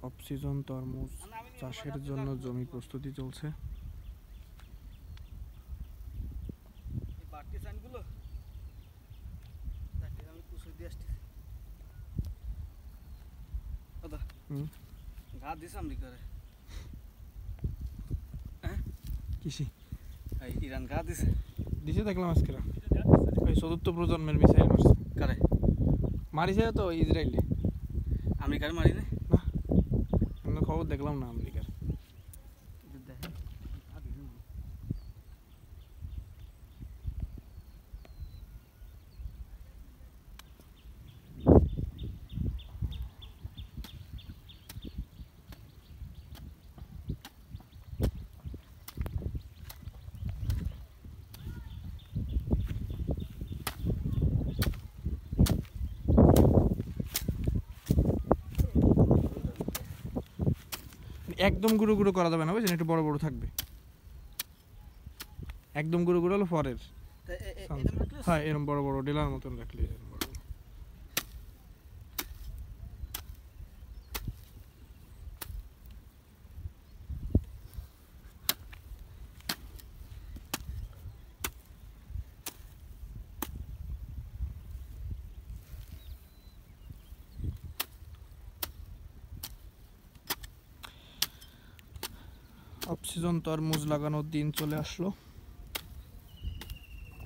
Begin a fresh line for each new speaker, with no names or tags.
Off season তরমুজ চাষের জন্য জমি প্রস্তুতি চলছে। কিসি
ইরান গা দিছে
দিছে দেখলাম আজকে ওই চতুর্থ প্রজন্মের মিসাইল মারছে।
কারে
মারিছে তো ইসরায়েলে।
আমেরিকার মারি না
আমরা খবর দেখলাম না আমেরিকার। একদম গুঁড়ো গুঁড়ো করা যাবে না, বুঝছেন, একটু বড় বড় থাকবে। একদম গুঁড়ো গুঁড়ো হলো পরের। হ্যাঁ এরকম বড় বড় ডেলার মতন রাখলে অফ সিজন তরমুজ লাগানোর দিন চলে আসলো।